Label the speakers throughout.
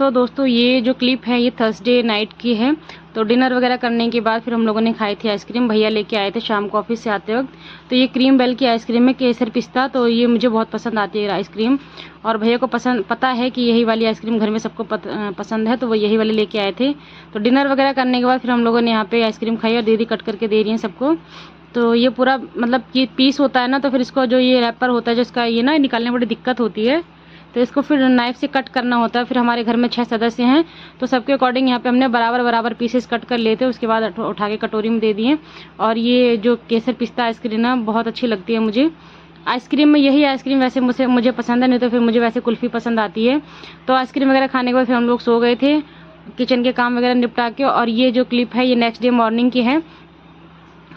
Speaker 1: तो दोस्तों ये जो क्लिप है ये थर्सडे नाइट की है। तो डिनर वगैरह करने के बाद फिर हम लोगों ने खाई थी आइसक्रीम। भैया लेके आए थे शाम को ऑफिस से आते वक्त। तो ये क्रीम बेल की आइसक्रीम है, केसर पिस्ता। तो ये मुझे बहुत पसंद आती है आइसक्रीम, और भैया को पता है कि यही वाली आइसक्रीम घर में सबको पसंद है, तो वो यही वाली लेके आए थे। तो डिनर वगैरह करने के बाद फिर हम लोगों ने यहाँ पे आइसक्रीम खाई और दीदी कट करके दे रही हैं सबको। तो ये पूरा मतलब ये पीस होता है ना, तो फिर इसको जो ये रैपर होता है जिसका ये ना निकालने में बड़ी दिक्कत होती है, तो इसको फिर नाइफ से कट करना होता है। फिर हमारे घर में 6 सदस्य हैं, तो सबके अकॉर्डिंग यहाँ पे हमने बराबर पीसेस कट कर लिए थे। उसके बाद उठा के कटोरी में दे दिए। और ये जो केसर पिस्ता आइसक्रीम है बहुत अच्छी लगती है मुझे। आइसक्रीम में यही आइसक्रीम वैसे मुझे पसंद है, नहीं तो फिर मुझे वैसे कुल्फ़ी पसंद आती है। तो आइसक्रीम वगैरह खाने के बाद फिर हम लोग सो गए थे किचन के काम वगैरह निपटा के। और ये जो क्लिप है ये नेक्स्ट डे मॉर्निंग की है।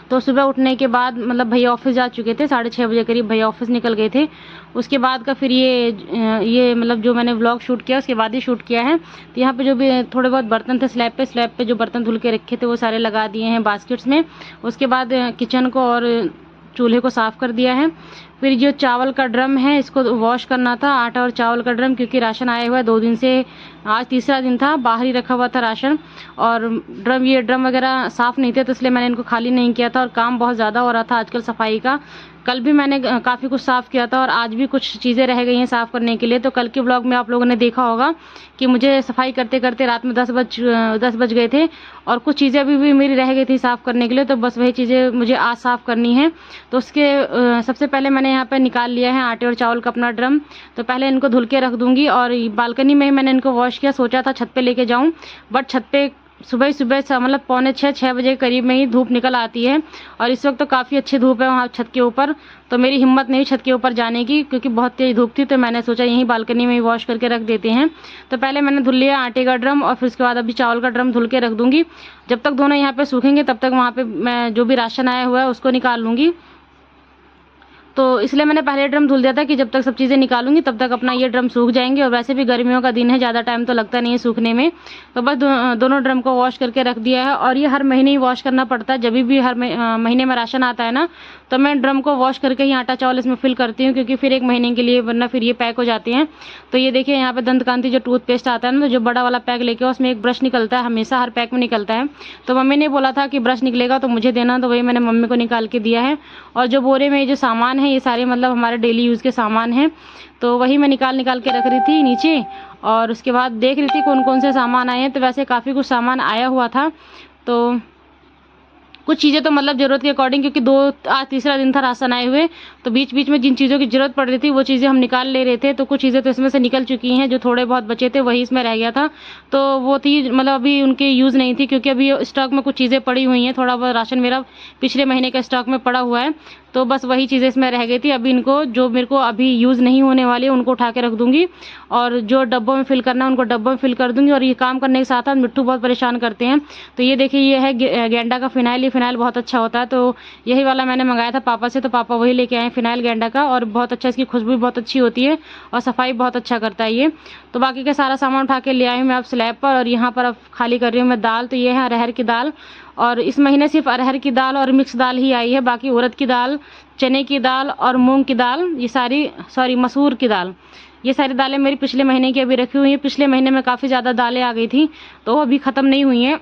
Speaker 1: तो सुबह उठने के बाद मतलब भैया ऑफिस जा चुके थे, 6:30 बजे करीब भैया ऑफिस निकल गए थे। उसके बाद का फिर ये मतलब जो मैंने व्लॉग शूट किया उसके बाद ही शूट किया है। तो यहाँ पे जो भी थोड़े बहुत बर्तन थे स्लैब पे जो बर्तन धुल के रखे थे वो सारे लगा दिए हैं बास्केट्स में। उसके बाद किचन को और चूल्हे को साफ़ कर दिया है। फिर जो चावल का ड्रम है इसको वॉश करना था, आटा और चावल का ड्रम, क्योंकि राशन आया हुआ है 2 दिन से, आज तीसरा दिन था, बाहर ही रखा हुआ था राशन। और ये ड्रम वगैरह साफ़ नहीं थे, तो इसलिए मैंने इनको खाली नहीं किया था। और काम बहुत ज़्यादा हो रहा था आजकल सफाई का। कल भी मैंने काफ़ी कुछ साफ़ किया था और आज भी कुछ चीज़ें रह गई हैं साफ़ करने के लिए। तो कल के व्लॉग में आप लोगों ने देखा होगा कि मुझे सफाई करते करते रात में 10 बज गए थे, और कुछ चीज़ें अभी भी मेरी रह गई थी साफ़ करने के लिए। तो बस वही चीज़ें मुझे आज साफ़ करनी है। तो उसके सबसे पहले मैंने यहाँ पर निकाल लिया है आटे और चावल का अपना ड्रम। तो पहले इनको धुल के रख दूँगी। और बालकनी में ही मैंने इनको वॉश किया, सोचा था छत पे लेके जाऊँ, बट छत पे सुबह मतलब 5:45-6 बजे के करीब में ही धूप निकल आती है। और इस वक्त तो काफ़ी अच्छी धूप है वहाँ छत के ऊपर। तो मेरी हिम्मत नहीं छत के ऊपर जाने की, क्योंकि बहुत तेज़ धूप थी। तो मैंने सोचा यहीं बालकनी में ही वॉश करके रख देते हैं। तो पहले मैंने धुल लिया आटे का ड्रम, और फिर उसके बाद अभी चावल का ड्रम धुल के रख दूँगी। जब तक दोनों यहाँ पर सूखेंगे तब तक वहाँ पर मैं जो भी राशन आया हुआ है उसको निकाल लूँगी। तो इसलिए मैंने पहले ड्रम धुल दिया था कि जब तक सब चीज़ें निकालूंगी तब तक अपना ये ड्रम सूख जाएंगे। और वैसे भी गर्मियों का दिन है, ज़्यादा टाइम तो लगता नहीं है सूखने में। तो बस दोनों ड्रम को वॉश करके रख दिया है। और ये हर महीने ही वॉश करना पड़ता है। जब भी हर महीने में राशन आता है ना, तो मैं ड्रम को वॉश करके ही आटा चावल इसमें फिल करती हूँ, क्योंकि फिर 1 महीने के लिए, वरना फिर ये पैक हो जाते हैं। तो ये देखिए यहाँ पे दंतकांति जो टूथपेस्ट आता है ना, जो बड़ा वाला पैक लेके उसमें एक ब्रश निकलता है, हमेशा हर पैक में निकलता है। तो मम्मी ने बोला था कि ब्रश निकलेगा तो मुझे देना, तो वही मैंने मम्मी को निकाल के दिया है। और जो बोरे में ये जो सामान है ये सारे मतलब हमारे डेली यूज़ के सामान हैं। तो वही मैं निकाल के रख रही थी नीचे। और उसके बाद देख रही थी कौन कौन से सामान आए हैं। तो वैसे काफ़ी कुछ सामान आया हुआ था। तो कुछ चीज़ें तो मतलब ज़रूरत के अकॉर्डिंग, क्योंकि आज तीसरा दिन था राशन आए हुए, तो बीच बीच में जिन चीज़ों की ज़रूरत पड़ रही थी वो चीज़ें हम निकाल ले रहे थे। तो कुछ चीज़ें तो इसमें से निकल चुकी हैं, जो थोड़े बहुत बचे थे वही इसमें रह गया था। तो वो थी मतलब अभी उनके यूज़ नहीं थी, क्योंकि अभी स्टॉक में कुछ चीज़ें पड़ी हुई हैं। थोड़ा बहुत राशन मेरा पिछले महीने का स्टॉक में पड़ा हुआ है, तो बस वही चीज़ें इसमें रह गई थी। अभी इनको जो मेरे को अभी यूज़ नहीं होने वाली उनको उठा के रख दूँगी, और जो डब्बों में फिल करना है उनको डब्बों में फिल कर दूँगी। और ये काम करने के साथ साथ मिट्टू बहुत परेशान करते हैं। तो ये देखिए ये है गेंडा का फिनाइल। ये फिनाइल बहुत अच्छा होता है, तो यही वाला मैंने मंगाया था पापा से, तो पापा वही लेके आए फिनाइल गेंडा का। और बहुत अच्छा, इसकी खुशबू बहुत अच्छी होती है और सफाई बहुत अच्छा करता है ये। तो बाकी का सारा सामान उठा के ले आई हूँ मैं अब स्लैब पर। और यहाँ पर अब खाली कर रही हूँ मैं दाल। तो ये है अरहर की दाल, और इस महीने सिर्फ अरहर की दाल और मिक्स दाल ही आई है। बाकी उड़द की दाल, चने की दाल और मूंग की दाल, ये सारी मसूर की दाल, ये सारी दालें मेरी पिछले महीने की अभी रखी हुई हैं। पिछले महीने में काफ़ी ज़्यादा दालें आ गई थी, तो वो अभी ख़त्म नहीं हुई हैं।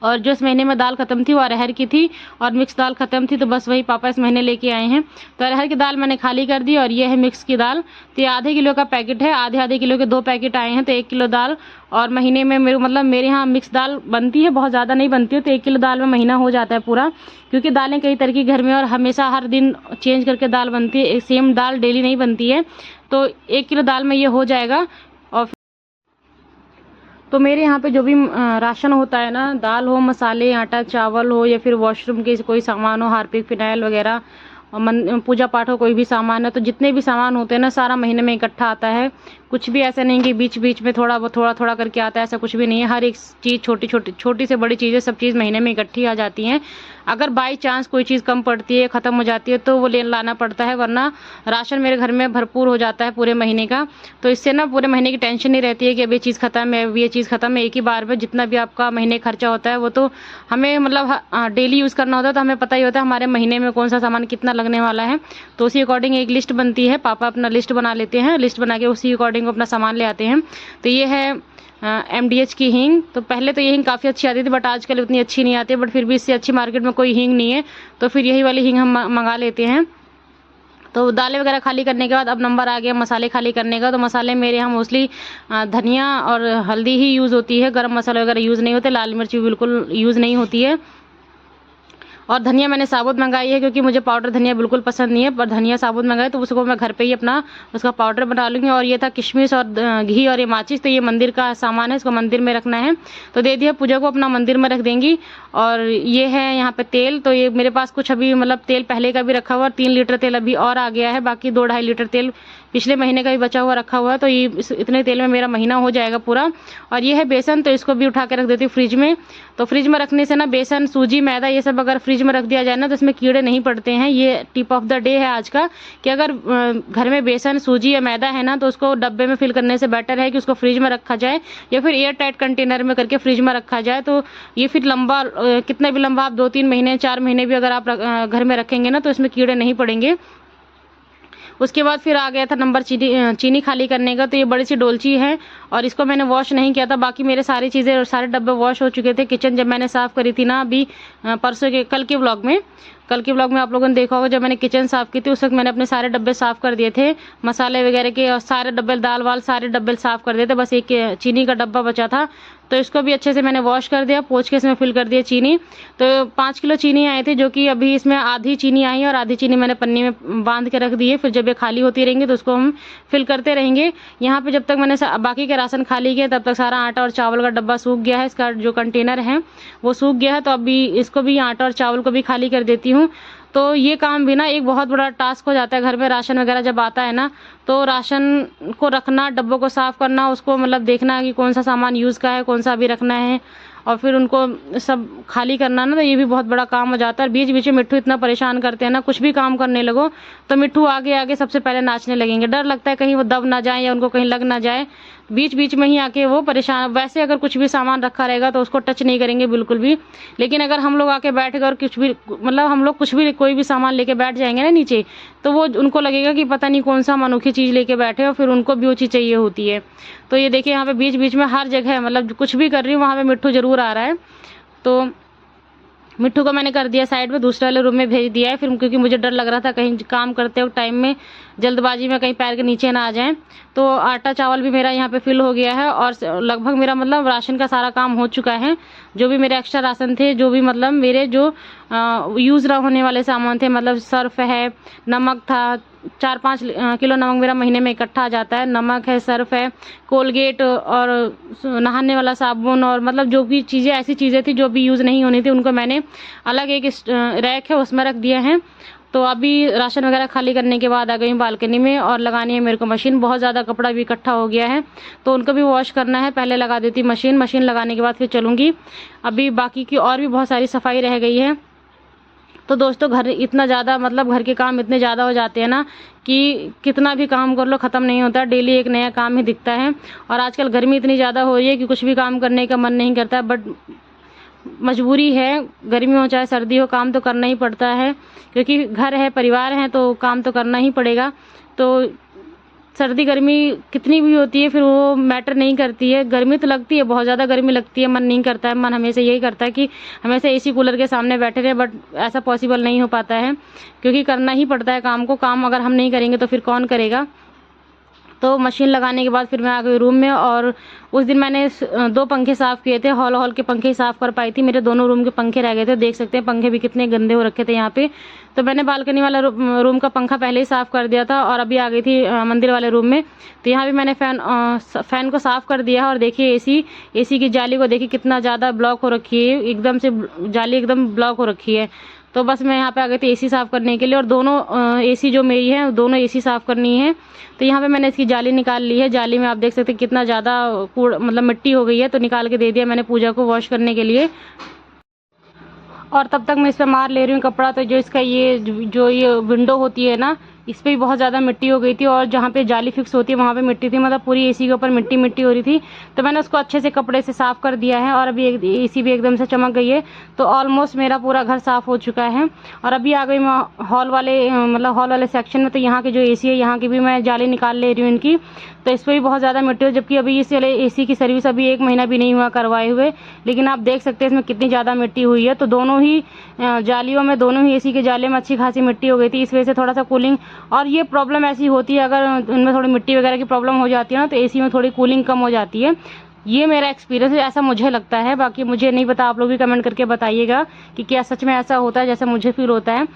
Speaker 1: और जो इस महीने में दाल खत्म थी वो अरहर की थी, और मिक्स दाल खत्म थी, तो बस वही पापा इस महीने लेके आए हैं। तो अरहर की दाल मैंने खाली कर दी। और ये है मिक्स की दाल। तो ये आधे किलो का पैकेट है, आधे किलो के 2 पैकेट आए हैं, तो 1 किलो दाल। और महीने में मेरे यहाँ मिक्स दाल बनती है, बहुत ज़्यादा नहीं बनती है, तो 1 किलो दाल में महीना हो जाता है पूरा। क्योंकि दालें कई तरह की घर में और हमेशा हर दिन चेंज करके दाल बनती है, सेम दाल डेली नहीं बनती है। तो 1 किलो दाल में ये हो जाएगा। और तो मेरे यहाँ पे जो भी राशन होता है ना, दाल हो, मसाले, आटा चावल हो, या फिर वॉशरूम के कोई सामान हो, हार्पिक फिनाइल वगैरह, और पूजा पाठ हो कोई भी सामान है, तो जितने भी सामान होते हैं ना सारा महीने में इकट्ठा आता है। कुछ भी ऐसा नहीं कि बीच बीच में थोड़ा करके आता है, ऐसा कुछ भी नहीं है। हर एक चीज़ छोटी से बड़ी चीज़ें सब चीज़ महीने में इकट्ठी आ जाती हैं। अगर बाई चांस कोई चीज़ कम पड़ती है, ख़त्म हो जाती है, तो वो ले लाना पड़ता है, वरना राशन मेरे घर में भरपूर हो जाता है पूरे महीने का। तो इससे ना पूरे महीने की टेंशन नहीं रहती है कि अब ये चीज़ ख़त्म है, अब ये चीज़ ख़त्म है। एक ही बार में जितना भी आपका महीने खर्चा होता है वो तो हमें मतलब डेली यूज़ करना होता है, तो हमें पता ही होता है हमारे महीने में कौन सा सामान कितना लगने वाला है। तो उसी अकॉर्डिंग एक लिस्ट बनती है, पापा अपना लिस्ट बना लेते हैं, लिस्ट बना के उसी अकॉर्डिंग अपना सामान ले आते हैं। तो ये है MDH की हींग। तो पहले तो ये हींग काफ़ी अच्छी आती थी, बट आजकल उतनी अच्छी नहीं आती है, बट फिर भी इससे अच्छी मार्केट में कोई हींग नहीं है, तो फिर यही वाली हींग हम मंगा लेते हैं। तो दालें वगैरह खाली करने के बाद अब नंबर आ गया मसाले खाली करने का। तो मसाले मेरे यहाँ मोस्टली धनिया और हल्दी ही यूज़ होती है, गरम मसाला वगैरह यूज़ नहीं होते, लाल मिर्च भी बिल्कुल यूज़ नहीं होती है। और धनिया मैंने साबुत मंगाई है, क्योंकि मुझे पाउडर धनिया बिल्कुल पसंद नहीं है, पर धनिया साबुत मंगाई तो उसको मैं घर पे ही अपना उसका पाउडर बना लूँगी। और ये था किशमिश और घी और ये माचिस, तो ये मंदिर का सामान है, इसको मंदिर में रखना है, तो दे दिया पूजा को, अपना मंदिर में रख देंगी। और ये है यहाँ पे तेल, तो ये मेरे पास कुछ अभी मतलब तेल पहले का भी रखा हुआ, 3 लीटर तेल अभी और आ गया है, बाकी 2-2.5 लीटर तेल पिछले महीने का भी बचा हुआ रखा हुआ है। तो ये इतने तेल में मेरा महीना हो जाएगा पूरा। और ये है बेसन, तो इसको भी उठा के रख देती हूँ फ्रिज में। तो फ्रिज में रखने से ना बेसन, सूजी, मैदा ये सब अगर फ्रिज में रख दिया जाए ना तो इसमें कीड़े नहीं पड़ते हैं। ये टिप ऑफ द डे है आज का, कि अगर घर में बेसन, सूजी या मैदा है ना तो उसको डब्बे में फिल करने से बेटर है कि उसको फ्रिज में रखा जाए, या फिर एयर टाइट कंटेनर में करके फ्रिज में रखा जाए। तो ये फिर लंबा, कितना भी लंबा आप 2-3 महीने 4 महीने भी अगर आप घर में रखेंगे ना तो इसमें कीड़े नहीं पड़ेंगे। उसके बाद फिर आ गया था नंबर चीनी खाली करने का। तो ये बड़ी सी डोलची है और इसको मैंने वॉश नहीं किया था, बाकी मेरे सारी चीज़ें और सारे डब्बे वॉश हो चुके थे। किचन जब मैंने साफ़ करी थी ना अभी परसों के कल के व्लॉग में आप लोगों ने देखा होगा, जब मैंने किचन साफ़ की थी उस वक्त मैंने अपने सारे डब्बे साफ़ कर दिए थे, मसाले वगैरह के, और सारे डब्बे दाल वाल सारे डब्बे साफ़ कर दिए थे, बस एक चीनी का डब्बा बचा था। तो इसको भी अच्छे से मैंने वॉश कर दिया, पोंछ के इसमें फिल कर दिया चीनी। तो 5 किलो चीनी आई थी, जो कि अभी इसमें आधी चीनी आई है और आधी चीनी मैंने पन्नी में बांध के रख दी है। फिर जब ये खाली होती रहेंगी तो उसको हम फिल करते रहेंगे। यहाँ पे जब तक मैंने बाकी के राशन खाली किया तब तक सारा आटा और चावल का डब्बा सूख गया है, इसका जो कंटेनर है वो सूख गया है। तो अभी इसको भी, आटा और चावल को भी खाली कर देती हूँ। तो ये काम भी ना एक बहुत बड़ा टास्क हो जाता है। घर में राशन वगैरह जब आता है ना तो राशन को रखना, डब्बों को साफ़ करना, उसको मतलब देखना कि कौन सा सामान यूज़ का है, कौन सा अभी रखना है, और फिर उनको सब खाली करना ना, तो ये भी बहुत बड़ा काम हो जाता है। बीच बीच में मिट्ठू इतना परेशान करते हैं ना, कुछ भी काम करने लगो तो मिट्ठू आगे आगे सबसे पहले नाचने लगेंगे। डर लगता है कहीं वो दब ना जाए या उनको कहीं लग ना जाए, बीच बीच में ही आके वो परेशान। वैसे अगर कुछ भी सामान रखा रहेगा तो उसको टच नहीं करेंगे बिल्कुल भी, लेकिन अगर हम लोग आके बैठ गए और कुछ भी मतलब हम लोग कुछ भी कोई भी सामान लेके बैठ जाएंगे ना नीचे, तो वो उनको लगेगा कि पता नहीं कौन सा अनोखी चीज़ लेके बैठे, और फिर उनको भी वो चीज़ चाहिए होती है। तो ये देखिए यहाँ पे बीच बीच में हर जगह मतलब कुछ भी कर रही हूँ वहाँ पे मिट्ठू जरूर आ रहा है। तो मिट्ठू को मैंने कर दिया साइड में, दूसरे वाले रूम में भेज दिया है फिर, क्योंकि मुझे डर लग रहा था कहीं काम करते वक्त टाइम में जल्दबाजी में कहीं पैर के नीचे ना आ जाए। तो आटा चावल भी मेरा यहाँ पे फिल हो गया है और लगभग मेरा मतलब राशन का सारा काम हो चुका है। जो भी मेरे एक्स्ट्रा राशन थे, जो भी मतलब मेरे जो यूज़ ना होने वाले सामान थे, मतलब सर्फ है, नमक था, 4-5 किलो नमक मेरा महीने में इकट्ठा आ जाता है। नमक है, सर्फ है, कोलगेट और नहाने वाला साबुन, और मतलब जो भी चीज़ें ऐसी चीज़ें थी जो भी यूज़ नहीं होनी थी उनको मैंने अलग एक रैक है उसमें रख दिया है। तो अभी राशन वगैरह खाली करने के बाद आ गई बालकनी में, और लगानी है मेरे को मशीन। बहुत ज़्यादा कपड़ा भी इकट्ठा हो गया है तो उनको भी वॉश करना है। पहले लगा देती मशीन लगाने के बाद फिर चलूँगी। अभी बाकी की और भी बहुत सारी सफाई रह गई है। तो दोस्तों घर इतना ज़्यादा मतलब घर के काम इतने ज़्यादा हो जाते हैं ना कि कितना भी काम कर लो ख़त्म नहीं होता, डेली एक नया काम ही दिखता है। और आजकल गर्मी इतनी ज़्यादा हो रही है कि कुछ भी काम करने का मन नहीं करता, बट मजबूरी है, गर्मी हो चाहे सर्दी हो काम तो करना ही पड़ता है, क्योंकि घर है, परिवार है, तो काम तो करना ही पड़ेगा। तो सर्दी गर्मी कितनी भी होती है फिर वो मैटर नहीं करती है। गर्मी तो लगती है, बहुत ज़्यादा गर्मी लगती है, मन नहीं करता है, मन हमेशा यही करता है कि हमेशा एसी कूलर के सामने बैठे रहे, बट ऐसा पॉसिबल नहीं हो पाता है, क्योंकि करना ही पड़ता है काम को। काम अगर हम नहीं करेंगे तो फिर कौन करेगा। तो मशीन लगाने के बाद फिर मैं आ गई रूम में, और उस दिन मैंने 2 पंखे साफ़ किए थे, हॉल के पंखे ही साफ़ कर पाई थी, मेरे दोनों रूम के पंखे रह गए थे। देख सकते हैं पंखे भी कितने गंदे हो रखे थे यहाँ पे। तो मैंने बालकनी वाला रूम का पंखा पहले ही साफ़ कर दिया था, और अभी आ गई थी मंदिर वाले रूम में। तो यहाँ भी मैंने फ़ैन को साफ़ कर दिया है, और देखिए एसी की जाली को देखिए कितना ज़्यादा ब्लॉक हो रखी है, एकदम से जाली एकदम ब्लॉक हो रखी है। तो बस मैं यहाँ पे आ गई थी एसी साफ़ करने के लिए, और दोनों एसी जो मेरी है दोनों एसी साफ़ करनी है। तो यहाँ पे मैंने इसकी जाली निकाल ली है। जाली में आप देख सकते हैं कितना ज़्यादा मतलब मिट्टी हो गई है, तो निकाल के दे दिया मैंने पूजा को वॉश करने के लिए। और तब तक मैं इस पर मार ले रही हूँ कपड़ा। तो जो इसका ये विंडो होती है ना, इस पर भी बहुत ज़्यादा मिट्टी हो गई थी, और जहाँ पे जाली फिक्स होती है वहाँ पे मिट्टी थी, मतलब पूरी एसी के ऊपर मिट्टी मिट्टी हो रही थी। तो मैंने उसको अच्छे से कपड़े से साफ़ कर दिया है, और अभी एसी भी एकदम से चमक गई है। तो ऑलमोस्ट मेरा पूरा घर साफ़ हो चुका है। और अभी आ गई मैं हॉल वाले सेक्शन में। तो यहाँ की जो एसी है, यहाँ की भी मैं जाली निकाल ले रही हूँ इनकी। तो इस पर भी बहुत ज़्यादा मिट्टी हो, जबकि अभी इस वाले एसी की सर्विस अभी 1 महीना भी नहीं हुआ करवाए हुए, लेकिन आप देख सकते हैं इसमें कितनी ज़्यादा मिट्टी हुई है। तो दोनों ही जालियों में, दोनों ही एसी के जाले में अच्छी खासी मिट्टी हो गई थी। इस वजह से थोड़ा सा कूलिंग, और ये प्रॉब्लम ऐसी होती है अगर उनमें थोड़ी मिट्टी वगैरह की प्रॉब्लम हो जाती है ना, तो एसी में थोड़ी कूलिंग कम हो जाती है। ये मेरा एक्सपीरियंस है, ऐसा मुझे लगता है। बाकी मुझे नहीं पता, आप लोग भी कमेंट करके बताइएगा कि क्या सच में ऐसा होता है जैसा मुझे फील होता है।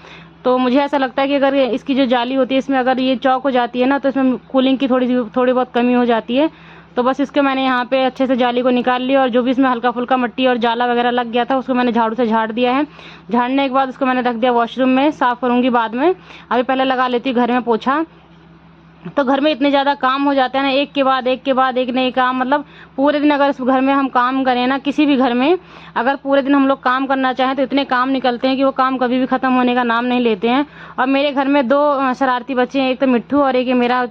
Speaker 1: तो मुझे ऐसा लगता है कि अगर इसकी जो जाली होती है, इसमें अगर ये चौक हो जाती है ना, तो इसमें कूलिंग की थोड़ी बहुत कमी हो जाती है। तो बस इसके मैंने यहाँ पे अच्छे से जाली को निकाल लिया, और जो भी इसमें हल्का फुल्का मिट्टी और जाला वगैरह लग गया था उसको मैंने झाड़ू से झाड़ दिया है। झाड़ने के बाद उसको मैंने रख दिया वॉशरूम में, साफ़ करूँगी बाद में। अभी पहले लगा लेती हूँ घर में पोछा। तो घर में इतने ज़्यादा काम हो जाते हैं ना, एक के बाद एक नए काम, मतलब पूरे दिन अगर इस घर में हम काम करें ना, किसी भी घर में अगर पूरे दिन हम लोग काम करना चाहें तो इतने काम निकलते हैं कि वो काम कभी भी ख़त्म होने का नाम नहीं लेते हैं। और मेरे घर में 2 शरारती बच्चे हैं, एक तो मिट्ठू और एक मेरा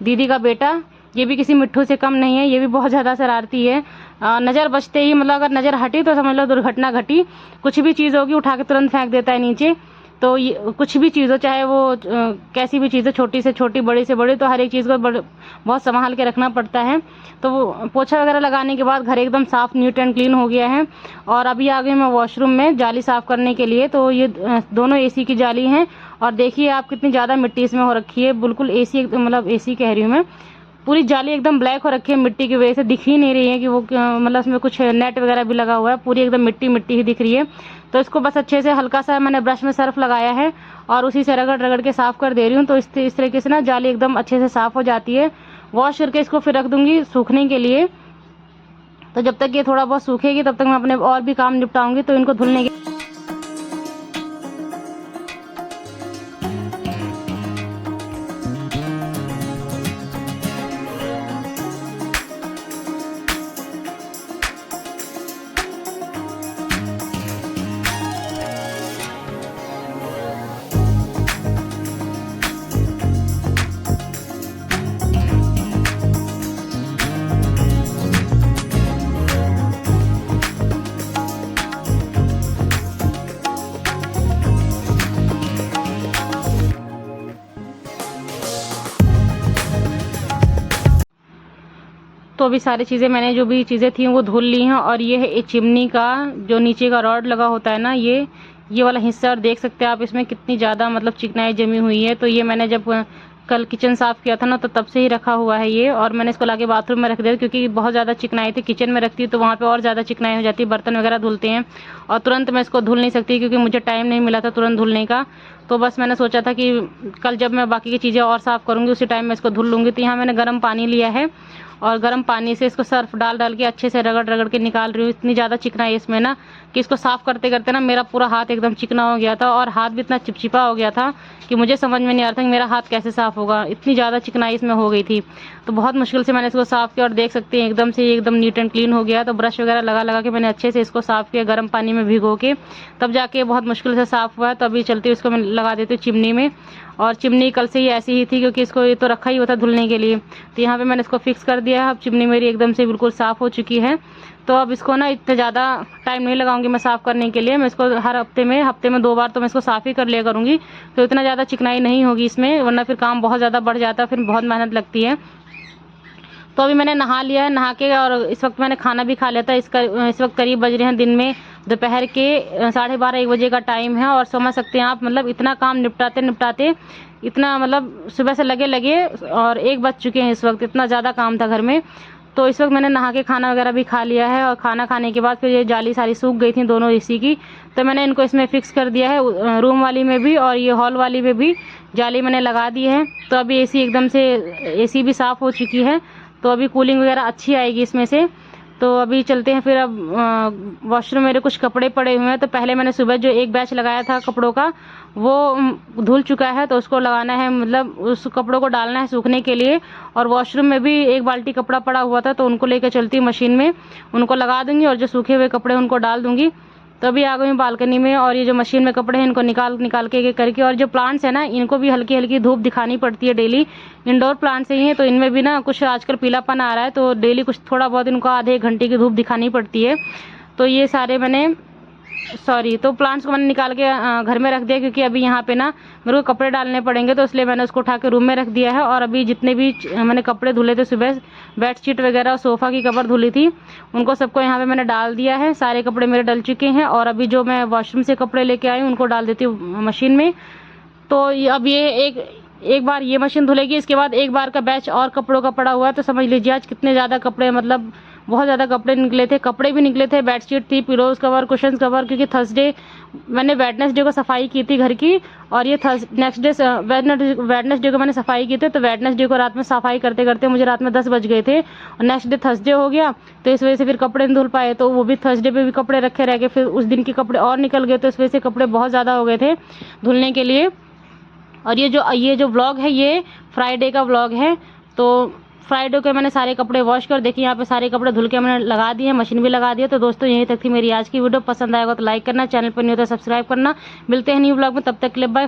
Speaker 1: दीदी का बेटा। ये भी किसी मिट्ठू से कम नहीं है, ये भी बहुत ज़्यादा शरारती है। नज़र बचते ही, मतलब अगर नज़र हटी तो समझ लो दुर्घटना घटी। कुछ भी चीज़ होगी उठा के तुरंत फेंक देता है नीचे। तो ये कुछ भी चीज़ हो, चाहे वो कैसी भी चीज़ हो, छोटी से छोटी बड़ी से बड़ी, तो हर एक चीज़ को बहुत संभाल के रखना पड़ता है। तो वो पोछा वगैरह लगाने के बाद घर एकदम साफ़ नीट एंड क्लीन हो गया है। और अभी आ गई मैं वॉशरूम में जाली साफ़ करने के लिए। तो ये दोनों एसी की जाली हैं, और देखिए आप कितनी ज़्यादा मिट्टी इसमें हो रखी है। बिल्कुल एसी, मतलब एसी कह रही हूँ मैं, पूरी जाली एकदम ब्लैक हो रखी है मिट्टी की वजह से। दिख ही नहीं रही है कि वो मतलब उसमें कुछ नेट वगैरह भी लगा हुआ है, पूरी एकदम मिट्टी मिट्टी ही दिख रही है। तो इसको बस अच्छे से हल्का सा मैंने ब्रश में सर्फ लगाया है, और उसी से रगड़ रगड़ के साफ़ कर दे रही हूँ। तो इस तरीके से ना जाली एकदम अच्छे से साफ़ हो जाती है। वॉश करके इसको फिर रख दूँगी सूखने के लिए। तो जब तक ये थोड़ा बहुत सूखेगी तब तक मैं अपने और भी काम निपटाऊँगी। तो इनको धुलने के तो अभी सारी चीज़ें मैंने जो भी चीज़ें थी वो धुल ली हैं। और ये है चिमनी का जो नीचे का रॉड लगा होता है ना, ये वाला हिस्सा, और देख सकते हैं आप इसमें कितनी ज़्यादा मतलब चिकनाई जमी हुई है। तो ये मैंने जब कल किचन साफ़ किया था ना, तो तब से ही रखा हुआ है ये। और मैंने इसको लाके बाथरूम में रख दिया, क्योंकि बहुत ज़्यादा चिकनाई थी। किचन में रखती तो वहाँ पे और ज़्यादा चिकनाई हो जाती, बर्तन वगैरह धुलते हैं, और तुरंत मैं इसको धुल नहीं सकती क्योंकि मुझे टाइम नहीं मिला था तुरंत धुलने का। तो बस मैंने सोचा था कि कल जब मैं बाकी की चीज़ें और साफ़ करूँगी उसी टाइम मैं इसको धुल लूँगी। तो यहाँ मैंने गर्म पानी लिया है, और गर्म पानी से इसको सर्फ डाल डाल के अच्छे से रगड़ रगड़ के निकाल रही हूँ। इतनी ज़्यादा चिकनाई है इसमें ना कि इसको साफ़ करते करते ना मेरा पूरा हाथ एकदम चिकना हो गया था, और हाथ भी इतना चिपचिपा हो गया था कि मुझे समझ में नहीं आ रहा था कि मेरा हाथ कैसे साफ़ होगा। इतनी ज़्यादा चिकनाई इसमें हो गई थी। तो बहुत मुश्किल से मैंने इसको साफ़ किया, और देख सकते हैं एकदम से एकदम नीट एंड क्लीन हो गया। तो ब्रश वगैरह लगा लगा के मैंने अच्छे से इसको साफ़ किया, गर्म पानी में भिगो के, तब जाके बहुत मुश्किल से साफ़ हुआ है। तो अभी चलती हूँ, इसको मैं लगा देती हूँ चिमनी में। और चिमनी कल से ही ऐसी ही थी, क्योंकि इसको ये तो रखा ही होता धुलने के लिए। तो यहाँ पे मैंने इसको फिक्स कर दिया है। अब चिमनी मेरी एकदम से बिल्कुल साफ़ हो चुकी है। तो अब इसको ना इतना ज़्यादा टाइम नहीं लगाऊंगी मैं साफ़ करने के लिए। मैं इसको हर हफ्ते में 2 बार तो मैं इसको साफ़ ही कर लिया करूँगी। तो इतना ज़्यादा चिकनाई नहीं होगी इसमें, वरना फिर काम बहुत ज़्यादा बढ़ जाता है, फिर बहुत मेहनत लगती है। तो अभी मैंने नहा लिया है, नहा के और इस वक्त मैंने खाना भी खा लिया था। इस वक्त करीब बज रहे हैं दिन में दोपहर के 12:30-1 बजे का टाइम है। और समझ सकते हैं आप, मतलब इतना काम निपटाते निपटाते इतना, मतलब सुबह से लगे और 1 बज चुके हैं इस वक्त। इतना ज़्यादा काम था घर में। तो इस वक्त मैंने नहा के खाना वगैरह भी खा लिया है, और खाना खाने के बाद फिर ये जाली सारी सूख गई थी दोनों एसी की। तो मैंने इनको इसमें फिक्स कर दिया है, रूम वाली में भी और ये हॉल वाली में भी जाली मैंने लगा दी है। तो अभी एसी भी साफ़ हो चुकी है। तो अभी कूलिंग वगैरह अच्छी आएगी इसमें से। तो अभी चलते हैं फिर। अब वॉशरूम मेरे कुछ कपड़े पड़े हुए हैं। तो पहले मैंने सुबह जो एक बैच लगाया था कपड़ों का वो धुल चुका है, तो उसको लगाना है, मतलब उस कपड़ों को डालना है सूखने के लिए। और वॉशरूम में भी 1 बाल्टी कपड़ा पड़ा हुआ था, तो उनको लेकर चलती मशीन में, उनको लगा दूंगी और जो सूखे हुए कपड़े उनको डाल दूंगी। तो अभी आ गई हूँ बालकनी में, और ये जो मशीन में कपड़े हैं इनको निकाल के करके, और जो प्लांट्स है ना इनको भी हल्की हल्की धूप दिखानी पड़ती है डेली। इंडोर प्लांट्स ही हैं तो इनमें भी ना कुछ आजकल पीलापन आ रहा है, तो डेली कुछ थोड़ा बहुत इनको आधे 1 घंटे की धूप दिखानी पड़ती है। तो ये सारे मैंने तो प्लांट्स को मैंने निकाल के घर में रख दिया, क्योंकि अभी यहाँ पे ना मेरे को कपड़े डालने पड़ेंगे, तो इसलिए मैंने उसको उठा के रूम में रख दिया है। और अभी जितने भी मैंने कपड़े धुले थे सुबह, बेडशीट वगैरह और सोफ़ा की कवर धुली थी, उनको सबको यहाँ पे मैंने डाल दिया है। सारे कपड़े मेरे डल चुके हैं, और अभी जो मैं वॉशरूम से कपड़े लेके आई हूँ उनको डाल देती हूँ मशीन में। तो अब ये एक बार ये मशीन धुलेगी, इसके बाद एक बार का बैच और कपड़ों का पड़ा हुआ है। तो समझ लीजिए आज कितने ज़्यादा कपड़े, मतलब बहुत ज़्यादा कपड़े निकले थे। कपड़े भी निकले थे, बेडशीट थी, पिलोज कवर, कुशन कवर, क्योंकि थर्सडे मैंने वेडनेसडे को सफाई की थी घर की, और ये वेडनेसडे को मैंने सफाई की थी। तो वेडनेसडे को रात में सफाई करते करते मुझे रात में 10 बज गए थे, और नेक्स्ट डे थर्सडे हो गया, तो इस वजह से फिर कपड़े नहीं धुल पाए। तो वो भी थर्सडे पे भी कपड़े रखे रह गए, फिर उस दिन के कपड़े और निकल गए, तो इस वजह से कपड़े बहुत ज़्यादा हो गए थे धुलने के लिए। और ये जो व्लॉग है ये फ्राइडे का व्लॉग है। तो फ्राइडे को मैंने सारे कपड़े वॉश कर, देखिए यहाँ पे सारे कपड़े धुल के मैंने लगा दिए, मशीन भी लगा दिया। तो दोस्तों यहीं तक थी मेरी आज की वीडियो। पसंद आएगा तो लाइक करना, चैनल पर नहीं होता सब्सक्राइब करना। मिलते हैं न्यू व्लॉग में, तब तक के लिए बाय।